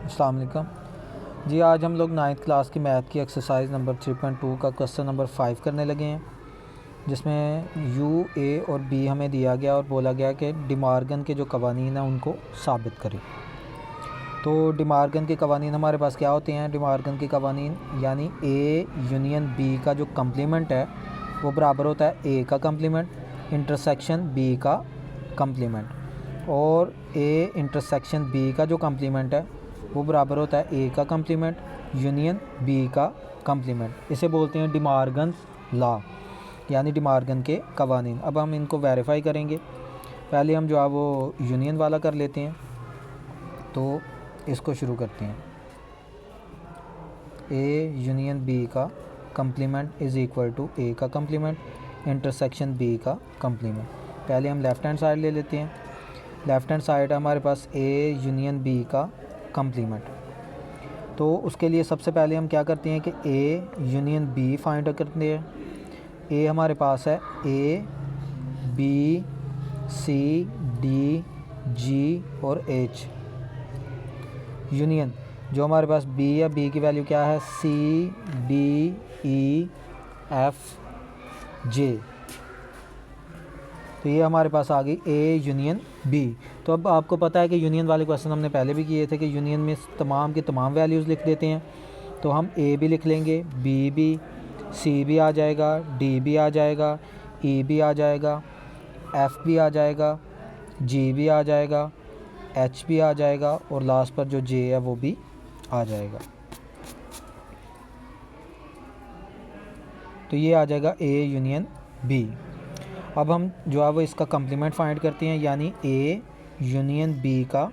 अस्सलाम वालेकुम जी। आज हम लोग 9th क्लास की मैथ की एक्सरसाइज नंबर 3.2 का क्वेश्चन नंबर 5 करने लगे हैं, जिसमें यू, ए और बी हमें दिया गया और बोला गया कि डिमार्गन के जो कवानीन हैं उनको साबित करें। तो डिमार्गन के कवानीन हमारे पास क्या होते हैं? डिमार्गन के कवानीन यानी ए यूनियन बी का जो कम्प्लीमेंट है वो बराबर होता है ए का कम्प्लीमेंट इंटरसेक्शन बी का कम्प्लीमेंट, और ए इंटरसेक्शन बी का जो कम्प्लीमेंट है वो बराबर होता है ए का कम्प्लीमेंट यूनियन बी का कम्प्लीमेंट। इसे बोलते हैं डिमार्गन लॉ यानी डिमार्गन के कवानीन। अब हम इनको वेरीफाई करेंगे। पहले हम जो है वो यूनियन वाला कर लेते हैं, तो इसको शुरू करते हैं। ए यूनियन बी का कम्प्लीमेंट इज़ इक्वल टू ए का कम्प्लीमेंट इंटरसेक्शन बी का कम्प्लीमेंट। पहले हम लेफ़्ट हैंड साइड ले लेते हैं। लेफ़्ट हैंड साइड हमारे पास ए यूनियन बी का कम्प्लीमेंट। तो उसके लिए सबसे पहले हम क्या करते हैं कि ए यूनियन बी फाइंड करते हैं। ए हमारे पास है ए बी सी डी जी और एच। यूनियन जो हमारे पास बी या बी की वैल्यू क्या है? सी डी ई एफ जे। तो ये हमारे पास आ गई ए यूनियन बी। तो अब आपको पता है कि यूनियन वाले क्वेश्चन हमने पहले भी किए थे कि यूनियन में तमाम की तमाम वैल्यूज़ लिख देते हैं। तो हम ए भी लिख लेंगे, बी भी, सी भी आ जाएगा, डी भी आ जाएगा, ई भी आ जाएगा, एफ भी आ जाएगा, जी भी आ जाएगा, एच भी आ जाएगा, और लास्ट पर जो जे है वो भी आ जाएगा। तो ये आ जाएगा ए यूनियन बी। अब हम जो है वो इसका कम्प्लीमेंट फाइंड करते हैं, यानी ए यूनियन बी का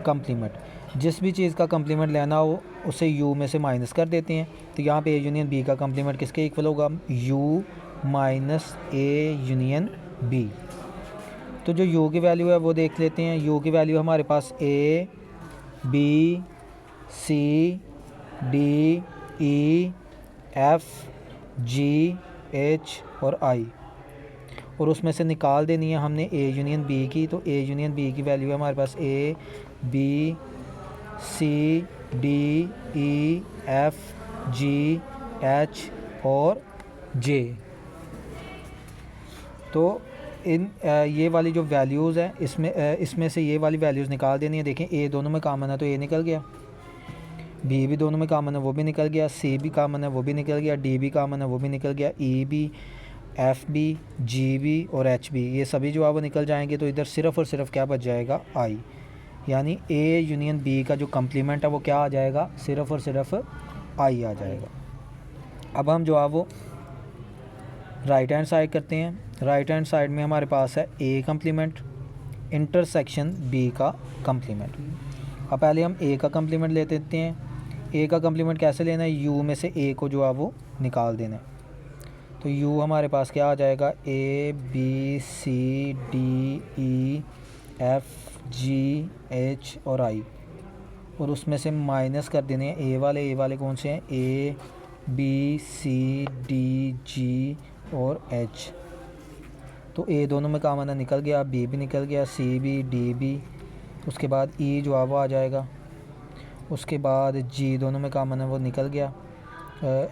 कम्प्लीमेंट। जिस भी चीज़ का कम्प्लीमेंट लेना हो उसे यू में से माइनस कर देते हैं। तो यहाँ पे ए यूनियन बी का कम्प्लीमेंट किसके इक्वल होगा? U minus A union B. तो जो यू की वैल्यू है वो देख लेते हैं। यू की वैल्यू हमारे पास A B C D E F G H और आई, और उसमें से निकाल देनी है हमने ए यूनियन बी की। तो ए यूनियन बी की वैल्यू है हमारे पास A B C D E F G H और जे। तो इन ये वाली जो वैल्यूज़ हैं इसमें से ये वाली वैल्यूज़ निकाल देनी है। देखें ए दोनों में कॉमन है तो ए निकल गया, बी भी दोनों में कॉमन है वो भी निकल गया, सी भी कॉमन है वो भी निकल गया, डी भी कॉमन है वो भी निकल गया, ई भी, एफ भी, जी भी और एच भी, ये सभी जो है वो निकल जाएंगे। तो इधर सिर्फ़ और सिर्फ क्या बच जाएगा? आई। यानी ए यूनियन बी का जो कम्प्लीमेंट है वो क्या आ जाएगा? सिर्फ़ और सिर्फ आई आ जाएगा। अब हम जो है वो राइट हैंड साइड करते हैं। राइट हैंड साइड में हमारे पास है ए कम्प्लीमेंट इंटरसेक्शन बी का कम्प्लीमेंट। अब पहले हम ए का कम्प्लीमेंट ले लेते हैं। ए का कम्प्लीमेंट कैसे लेना है? यू में से ए को जो है वो निकाल देना है। तो यू हमारे पास क्या आ जाएगा? A B C D E F G H और आई, और उसमें से माइनस कर देने हैं ए वाले कौन से हैं? ए बी सी डी जी और एच। तो ए दोनों में कॉमन है निकल गया, बी भी निकल गया, सी भी, डी भी, उसके बाद ई जो है वो आ जाएगा, उसके बाद जी दोनों में कॉमन है वो निकल गया,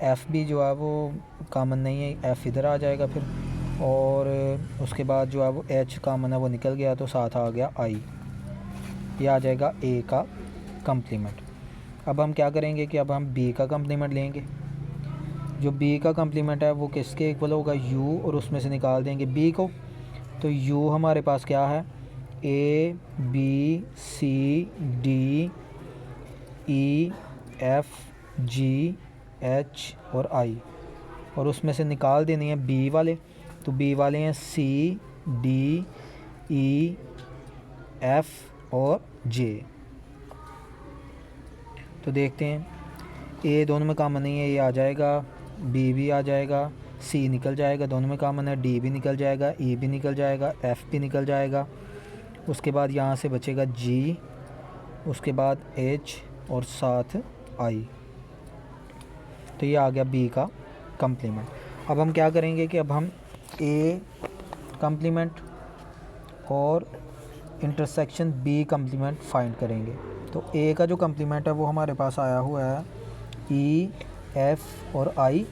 एफ़ भी जो है वो कॉमन नहीं है, एफ़ इधर आ जाएगा फिर, और उसके बाद जो है वो एच कॉमन है वो निकल गया, तो साथ आ गया आई। ये आ जाएगा ए का कम्प्लीमेंट। अब हम क्या करेंगे कि अब हम बी का कम्प्लीमेंट लेंगे। जो बी का कम्प्लीमेंट है वो किसके इक्वल होगा? यू, और उसमें से निकाल देंगे बी को। तो यू हमारे पास क्या है? A B C D E F G H और आई, और उसमें से निकाल देनी है बी वाले। तो बी वाले हैं सी डी ई एफ और जे। तो देखते हैं, ए दोनों में कॉमन नहीं है, ये आ जाएगा, बी भी आ जाएगा, सी निकल जाएगा, दोनों में कॉमन है, डी भी निकल जाएगा, ई भी निकल जाएगा, एफ़ भी निकल जाएगा, उसके बाद यहाँ से बचेगा जी, उसके बाद एच और साथ आई। तो ये आ गया बी का कम्प्लीमेंट। अब हम क्या करेंगे कि अब हम ए कम्प्लीमेंट और इंटरसेक्शन बी कम्प्लीमेंट फाइंड करेंगे। तो ए का जो कम्प्लीमेंट है वो हमारे पास आया हुआ है ई, एफ और आई,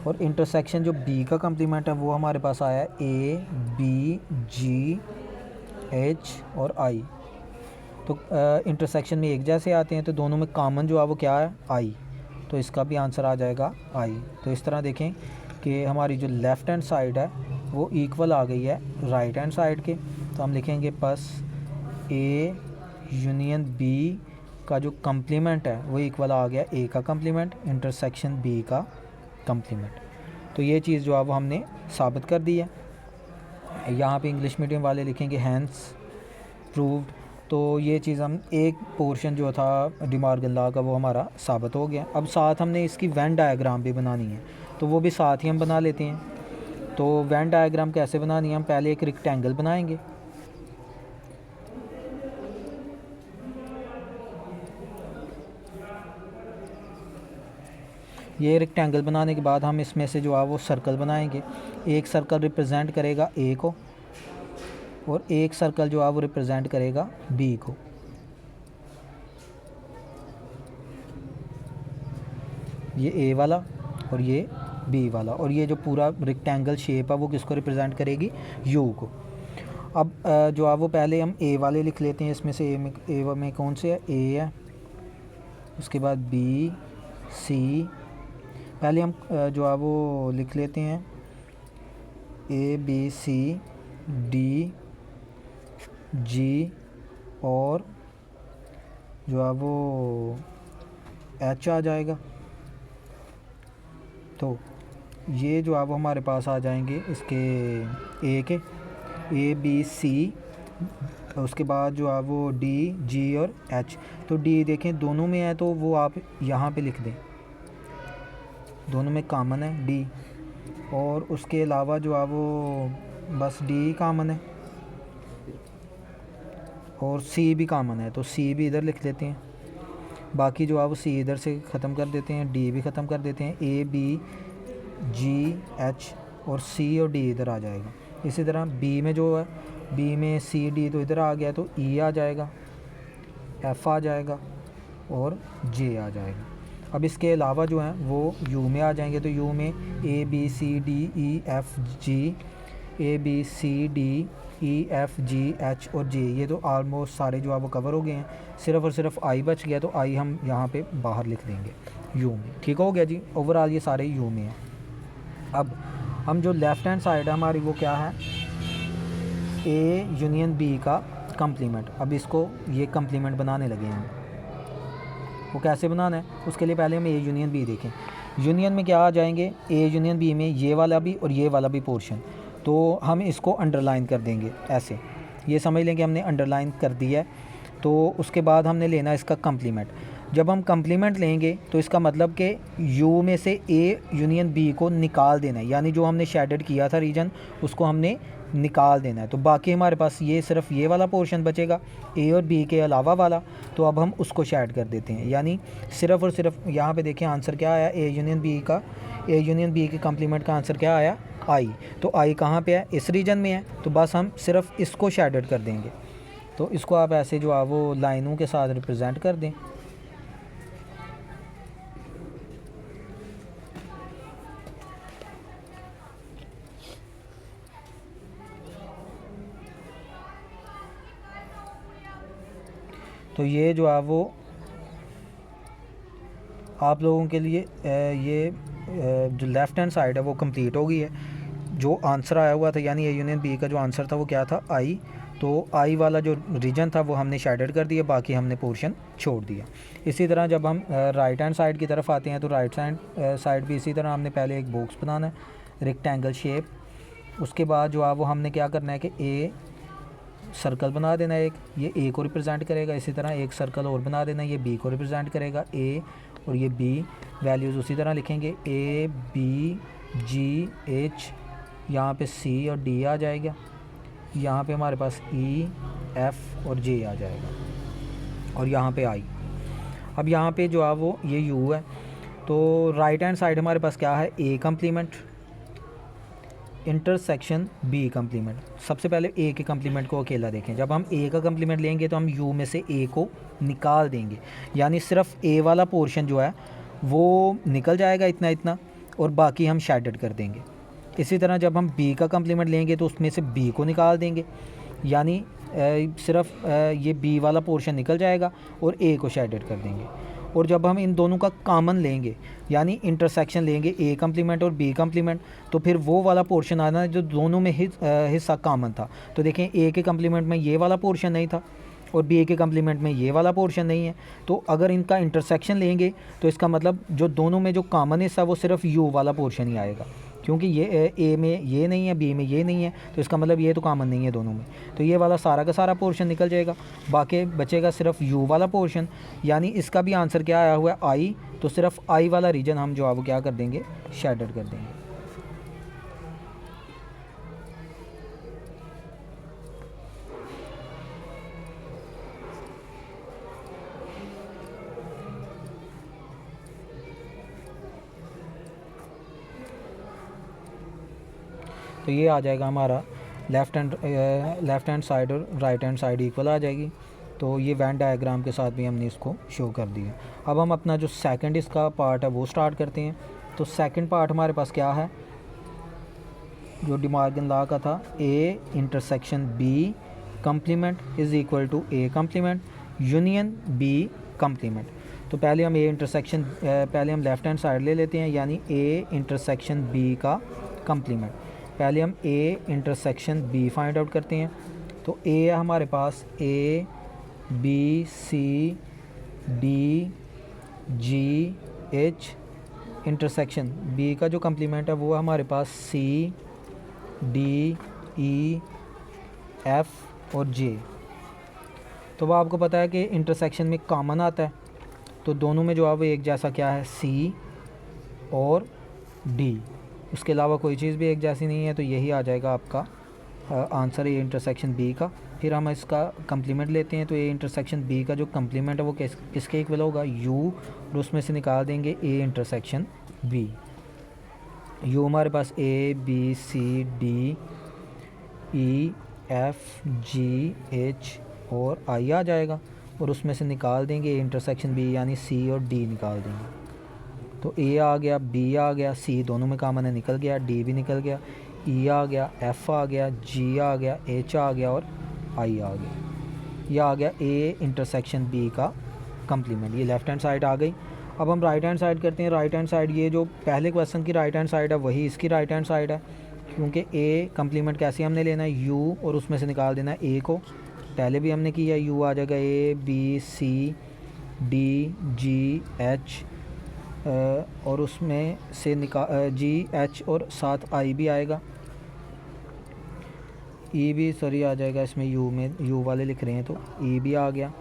और इंटरसेक्शन जो बी का कम्प्लीमेंट है वो हमारे पास आया है ए, बी, जी, एच और आई। तो इंटरसेक्शन में एक जैसे आते हैं, तो दोनों में कॉमन जो है वो क्या है, आई। तो इसका भी आंसर आ जाएगा आई। तो इस तरह देखें कि हमारी जो लेफ़्ट हैंड साइड है वो इक्वल आ गई है राइट हैंड साइड के। तो हम लिखेंगे बस ए यूनियन बी का जो कम्प्लीमेंट है वो इक्वल आ गया ए का कम्प्लीमेंट इंटरसेक्शन बी का कम्प्लीमेंट। तो ये चीज़ जो है वो हमने साबित कर दी है। यहाँ पे इंग्लिश मीडियम वाले लिखेंगे हैंस प्रूव्ड। तो ये चीज़ हम एक पोर्शन जो था डिमॉर्गन लॉ का वो हमारा साबित हो गया। अब साथ हमने इसकी वेन डायग्राम भी बनानी है, तो वो भी साथ ही हम बना लेते हैं। तो वेन डायग्राम कैसे बनानी है, हम पहले एक रेक्टेंगल बनाएंगे। ये रेक्टेंगल बनाने के बाद हम इसमें से जो है वो सर्कल बनाएंगे। एक सर्कल रिप्रेजेंट करेगा ए को और एक सर्कल जो है वो रिप्रेजेंट करेगा बी को। ये ए वाला और ये बी वाला, और ये जो पूरा रेक्टेंगल शेप है वो किसको रिप्रेजेंट करेगी, यू को। अब जो है वो पहले हम ए वाले लिख लेते हैं। इसमें से ए में कौन से है, ए है, उसके बाद बी, सी। पहले हम जो है वो लिख लेते हैं ए, बी, सी, डी, जी और जो है वो एच आ जाएगा। तो ये जो है वो हमारे पास आ जाएंगे इसके ए के, ए, बी, सी, उसके बाद जो है वो डी, जी और एच। तो डी देखें दोनों में है, तो वो आप यहाँ पे लिख दें, दोनों में कॉमन है डी। और उसके अलावा जो है वो बस डी कॉमन है और सी भी कॉमन है, तो सी भी इधर लिख लेते हैं। बाकी जो है वो सी इधर से ख़त्म कर देते हैं, डी भी ख़त्म कर देते हैं, ए, बी, जी, एच और सी और डी इधर आ जाएगा। इसी तरह बी में जो है, बी में सी, डी तो इधर आ गया, तो ई आ जाएगा, एफ़ आ जाएगा और जे आ जाएगा। अब इसके अलावा जो है वो यू में आ जाएंगे। तो यू में ए, बी, सी, डी, ई, एफ़, जी, ए, बी, सी, डी, ई, एफ़, जी, एच और जे, ये तो ऑलमोस्ट सारे जो है वो कवर हो गए हैं। सिर्फ़ और सिर्फ आई बच गया, तो आई हम यहाँ पे बाहर लिख देंगे यू में। ठीक हो गया जी, ओवरऑल ये सारे यू में हैं। अब हम जो लेफ़्ट हैंड साइड है हमारी वो क्या है, ए यूनियन बी का कम्प्लीमेंट। अब इसको ये कम्प्लीमेंट बनाने लगे हैं। वो कैसे बनाना है, उसके लिए पहले हम ए यूनियन बी देखें। यूनियन में क्या आ जाएंगे, ए यूनियन बी में ये वाला भी और ये वाला भी पोर्शन। तो हम इसको अंडरलाइन कर देंगे ऐसे, ये समझ लें कि हमने अंडरलाइन कर दिया है। तो उसके बाद हमने लेना इसका कम्प्लीमेंट। जब हम कम्प्लीमेंट लेंगे तो इसका मतलब कि यू में से ए यूनियन बी को निकाल देना है, यानी जो हमने शेडेड किया था रीजन उसको हमने निकाल देना है। तो बाकी हमारे पास ये सिर्फ ये वाला पोर्शन बचेगा, ए और बी के अलावा वाला। तो अब हम उसको शेड कर देते हैं, यानी सिर्फ़ और सिर्फ यहाँ पे देखें आंसर क्या आया, ए यूनियन बी का, ए यूनियन बी के कम्प्लीमेंट का आंसर क्या आया, आई। तो आई कहाँ पे है, इस रीजन में है, तो बस हम सिर्फ इसको शेडेड कर देंगे। तो इसको आप ऐसे जो है वो लाइनों के साथ रिप्रेजेंट कर दें। तो ये जो है वो आप लोगों के लिए ये जो लेफ़्ट हैंड साइड है वो कंप्लीट हो गई है। जो आंसर आया हुआ था, यानी ए यूनियन बी का जो आंसर था वो क्या था, आई। तो आई वाला जो रीजन था वो हमने शेडेड कर दिया, बाकी हमने पोर्शन छोड़ दिया। इसी तरह जब हम राइट हैंड साइड की तरफ आते हैं, तो राइट हैंड साइड भी इसी तरह हमने पहले एक बॉक्स बनाना है, रेक्टेंगल शेप। उसके बाद जो है वो हमने क्या करना है कि ए सर्कल बना देना है एक, ये ए को रिप्रेजेंट करेगा। इसी तरह एक सर्कल और बना देना है, ये बी को रिप्रेजेंट करेगा, ए और ये बी। वैल्यूज़ उसी तरह लिखेंगे, ए, बी, जी, एच, यहाँ पे सी और डी आ जाएगा, यहाँ पे हमारे पास ई, एफ़ और जे आ जाएगा, और यहाँ पे आई। अब यहाँ पे जो है वो ये यू है। तो राइट हैंड साइड हमारे पास क्या है, A complement, intersection B complement. सबसे पहले ए के कम्प्लीमेंट को अकेला देखें। जब हम ए का कम्प्लीमेंट लेंगे तो हम यू में से ए को निकाल देंगे, यानी सिर्फ ए वाला पोर्शन जो है वो निकल जाएगा इतना इतना, और बाकी हम शेडेड कर देंगे। इसी तरह जब हम बी का कम्प्लीमेंट लेंगे तो उसमें से बी को निकाल देंगे, यानी सिर्फ ये बी वाला पोर्शन निकल जाएगा और ए को शेडेड कर देंगे। और जब हम इन दोनों का कॉमन लेंगे, यानी इंटरसेक्शन लेंगे ए कम्प्लीमेंट और बी कम्प्लीमेंट, तो फिर वो वाला पोर्शन आना जो दोनों में हिस्सा कॉमन था। तो देखें ए के कम्प्लीमेंट में ये वाला पोर्शन नहीं था और बी के कम्प्लीमेंट में ये वाला पोर्शन नहीं है। तो अगर इनका इंटरसेक्शन लेंगे तो इसका मतलब जो दोनों में जो कॉमन हिस्सा वो सिर्फ यू वाला पोर्शन ही आएगा, क्योंकि ये ए में ये नहीं है, बी में ये नहीं है, तो इसका मतलब ये तो कॉमन नहीं है दोनों में। तो ये वाला सारा का सारा पोर्शन निकल जाएगा, बाकी बचेगा सिर्फ यू वाला पोर्शन। यानी इसका भी आंसर क्या आया हुआ है, आई। तो सिर्फ आई वाला रीजन हम जो है वो क्या कर देंगे, शेडेड कर देंगे। तो ये आ जाएगा हमारा लेफ़्ट हैंड साइड और राइट हैंड साइड इक्वल आ जाएगी। तो ये वेन डायग्राम के साथ भी हमने इसको शो कर दिया। अब हम अपना जो सेकंड इसका पार्ट है वो स्टार्ट करते हैं। तो सेकंड पार्ट हमारे पास क्या है, जो डी मॉर्गन लॉ का था, A intersection B complement is equal to A complement union B complement. तो पहले हम पहले हम लेफ़्ट हैंड साइड ले लेते हैं, यानी ए इंटरसेक्शन बी का कम्प्लीमेंट। पहले हम A intersection B find out करते हैं। तो ए है हमारे पास A B C D G H, intersection B का जो कम्प्लीमेंट है वो है हमारे पास सी डी ई एफ और जे। तो वो आपको पता है कि इंटरसेक्शन में कॉमन आता है, तो दोनों में जो है वो एक जैसा क्या है, सी और डी। उसके अलावा कोई चीज़ भी एक जैसी नहीं है, तो यही आ जाएगा आपका आंसर ए इंटरसेक्शन बी का। फिर हम इसका कम्प्लीमेंट लेते हैं। तो ए इंटरसेक्शन बी का जो कम्प्लीमेंट है वो किसके इक्वल होगा, यू, और उसमें से निकाल देंगे ए इंटरसेक्शन बी। यू हमारे पास A B C D E F G H और आई आ जाएगा, और उसमें से निकाल देंगे ए इंटरसेक्शन बी, यानी सी और डी निकाल देंगे। तो ए आ गया, बी आ गया, सी दोनों में कॉमन है निकल गया, डी भी निकल गया, ई आ गया, एफ आ गया, जी आ गया, एच आ गया और आई आ गया। ये आ गया ए इंटरसेक्शन बी का कम्प्लीमेंट। ये लेफ़्ट हैंड साइड आ गई। अब हम राइट हैंड साइड करते हैं। राइट हैंड साइड, ये जो पहले क्वेश्चन की राइट हैंड साइड है वही इसकी राइट हैंड साइड है, क्योंकि ए कम्प्लीमेंट कैसे हमने लेना है, यू, और उसमें से निकाल देना है ए को। पहले भी हमने किया, यू आ जाएगा A B C D G H, और उसमें से जी एच और साथ आई भी आएगा, ई भी सॉरी आ जाएगा, इसमें यू में यू वाले लिख रहे हैं तो ई भी आ गया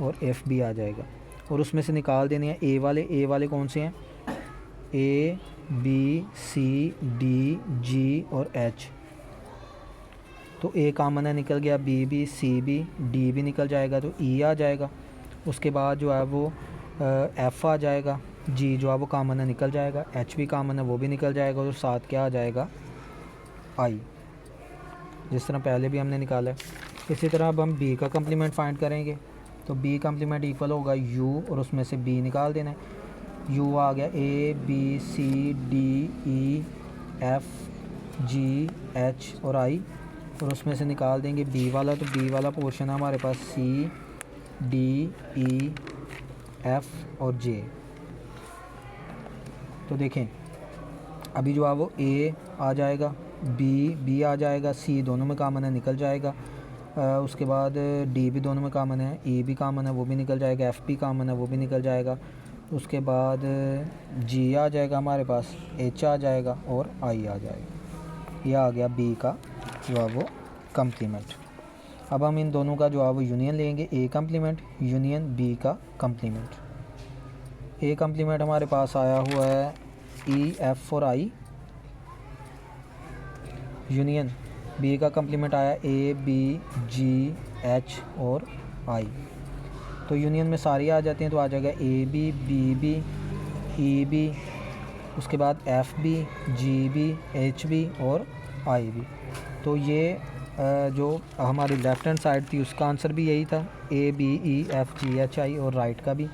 और एफ़ भी आ जाएगा, और उसमें से निकाल देने हैं ए वाले। ए वाले कौन से हैं, ए बी सी डी जी और एच। तो ए कॉमन है निकल गया, बी भी सी भी डी भी निकल जाएगा, तो ई आ जाएगा। उसके बाद जो है वो एफ़ आ जाएगा, जी जो है वो कॉमन है निकल जाएगा, एच भी कॉमन है वो भी निकल जाएगा, और साथ क्या आ जाएगा, आई, जिस तरह पहले भी हमने निकाला है। इसी तरह अब हम बी का कम्प्लीमेंट फाइंड करेंगे। तो बी कम्प्लीमेंट इक्वल होगा यू, और उसमें से बी निकाल देना है। यू आ गया A B C D E F G H और आई, और उसमें से निकाल देंगे बी वाला। तो बी वाला पोर्शन है हमारे पास सी डी ई एफ और जे। तो देखें अभी जो है वो ए आ जाएगा, बी आ जाएगा, सी दोनों में कॉमन है निकल जाएगा, उसके बाद डी भी दोनों में कॉमन है, ई भी कॉमन है वो भी निकल जाएगा, एफ़ भी कॉमन है वो भी निकल जाएगा, उसके बाद जी आ जाएगा हमारे पास, एच आ जाएगा और आई आ जाएगा। यह आ गया बी का जो है वो कम्प्लीमेंट। अब हम इन दोनों का जो है वो यूनियन लेंगे, ए कम्प्लीमेंट यूनियन बी का कम्प्लीमेंट। ए कम्प्लीमेंट हमारे पास आया हुआ है ई एफ और आई, यूनियन बी का कम्प्लीमेंट आया ए बी जी एच और आई। तो यूनियन में सारी आ जाती हैं, तो आ जाएगा ए बी ई बी, उसके बाद F B G B H B और आई भी। तो ये जो हमारी लेफ़्ट हैंड साइड थी उसका आंसर भी यही था, A B E F G H I, और राइट का भी।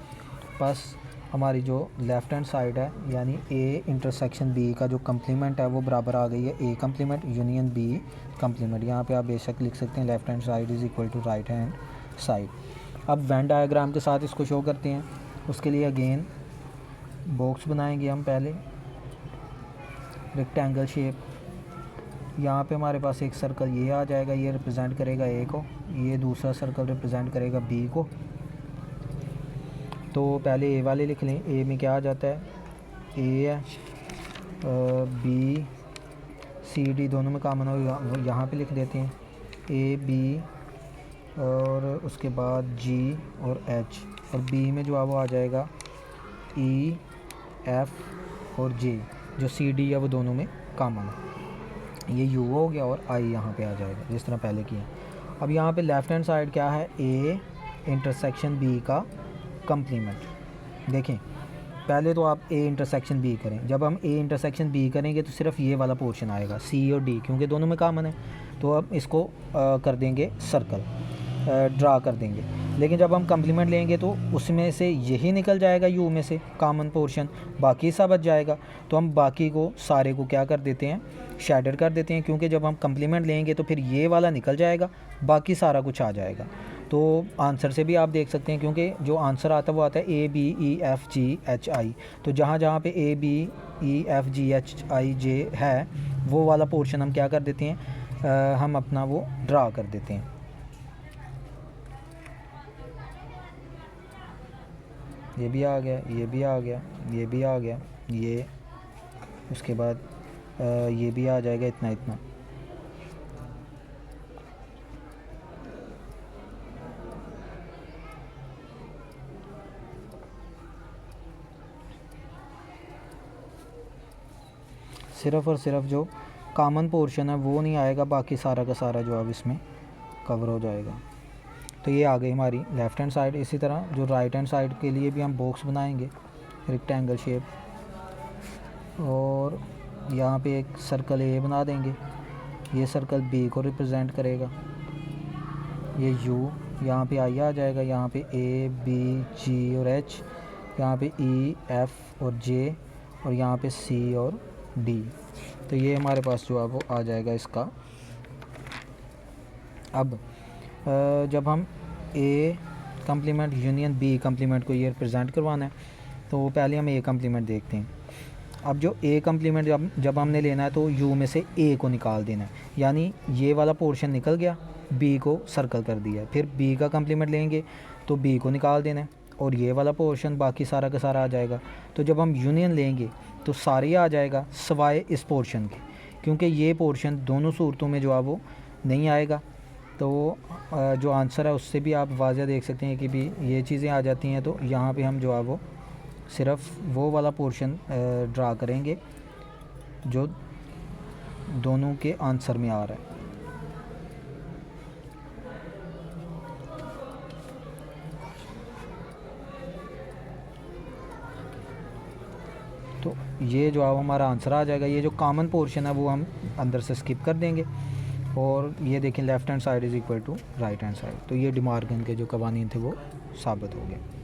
बस हमारी जो लेफ़्ट हैंड साइड है यानी ए इंटरसेक्शन बी का जो कम्प्लीमेंट है वो बराबर आ गई है A complement union B complement. यहाँ पे आप बेशक लिख सकते हैं left hand side is equal to right hand side. अब वेन डायग्राम के साथ इसको शो करते हैं। उसके लिए अगेन बॉक्स बनाएंगे हम पहले, रेक्टेंगल शेप। यहाँ पे हमारे पास एक सर्कल ये आ जाएगा, ये रिप्रेजेंट करेगा ए को, ये दूसरा सर्कल रिप्रेजेंट करेगा बी को। तो पहले ए वाले लिख लें। ए में क्या आ जाता है, ए है, बी सी डी दोनों में कॉमन हो, यहाँ पे लिख देते हैं ए बी, और उसके बाद जी और एच, और बी में जो है वो आ जाएगा ई एफ और जे, जो सी डी है वो दोनों में कॉमन है। ये यू हो गया और आई यहाँ पे आ जाएगा जिस तरह पहले किया। अब यहाँ पे लेफ़्ट हैंड साइड क्या है, ए इंटरसेक्शन बी का कम्प्लीमेंट। देखें पहले तो आप ए इंटरसेक्शन बी करें। जब हम ए इंटरसेक्शन बी करेंगे तो सिर्फ ये वाला पोर्शन आएगा, सी और डी, क्योंकि दोनों में कॉमन है। तो अब इसको कर देंगे सर्कल, ड्रा कर देंगे। लेकिन जब हम कम्प्लीमेंट लेंगे तो उसमें से यही निकल जाएगा यू में से कॉमन पोर्शन, बाकी सा बच जाएगा। तो हम बाकी को सारे को क्या कर देते हैं, शैडर कर देते हैं, क्योंकि जब हम कम्प्लीमेंट लेंगे तो फिर ये वाला निकल जाएगा, बाकी सारा कुछ आ जाएगा। तो आंसर से भी आप देख सकते हैं, क्योंकि जो आंसर आता है वो आता है A B E F G H I. तो जहाँ जहाँ पे A B E F G H I J है वो वाला पोर्शन हम क्या कर देते हैं, हम अपना वो ड्रा कर देते हैं। ये भी आ गया, ये भी आ गया, ये भी आ गया, ये उसके बाद ये भी आ जाएगा इतना इतना। सिर्फ़ और सिर्फ जो कॉमन पोर्शन है वो नहीं आएगा, बाकी सारा का सारा जो अब इसमें कवर हो जाएगा। तो ये आ गई हमारी लेफ़्ट हैंड साइड। इसी तरह जो राइट हैंड साइड के लिए भी हम बॉक्स बनाएंगे, रेक्टेंगल शेप, और यहाँ पे एक सर्कल ए बना देंगे। ये सर्कल बी को रिप्रेजेंट करेगा, ये यू, यहाँ पे आई आ जाएगा, यहाँ पे ए बी जी और एच, यहाँ पे ई एफ और जे, और यहाँ पे सी और डी। तो ये हमारे पास जो है वो आ जाएगा इसका। अब जब हम A complement union B complement को ये रिप्रेजेंट करवाना है तो पहले हम ए कम्प्लीमेंट देखते हैं। अब जो ए कम्प्लीमेंट जब हमने लेना है तो यू में से ए को निकाल देना है, यानी ये वाला पोर्शन निकल गया, बी को सर्कल कर दिया। फिर बी का कम्प्लीमेंट लेंगे तो बी को निकाल देना है, और ये वाला पोर्शन बाकी सारा का सारा आ जाएगा। तो जब हम यूनियन लेंगे तो सारे आ जाएगा सिवाय इस पोर्शन के, क्योंकि ये पोर्शन दोनों सूरतों में जो है वो नहीं आएगा। तो जो आंसर है उससे भी आप वाज़ह देख सकते हैं कि भी ये चीज़ें आ जाती हैं। तो यहाँ पे हम जो है वो सिर्फ वो वाला पोर्शन ड्रा करेंगे जो दोनों के आंसर में आ रहा है। तो ये जो है हमारा आंसर आ जाएगा। ये जो कॉमन पोर्शन है वो हम अंदर से स्किप कर देंगे, और ये देखें left hand side is equal to right hand side. तो ये डी मॉर्गन के जो कवानीन थे वो साबित हो गए।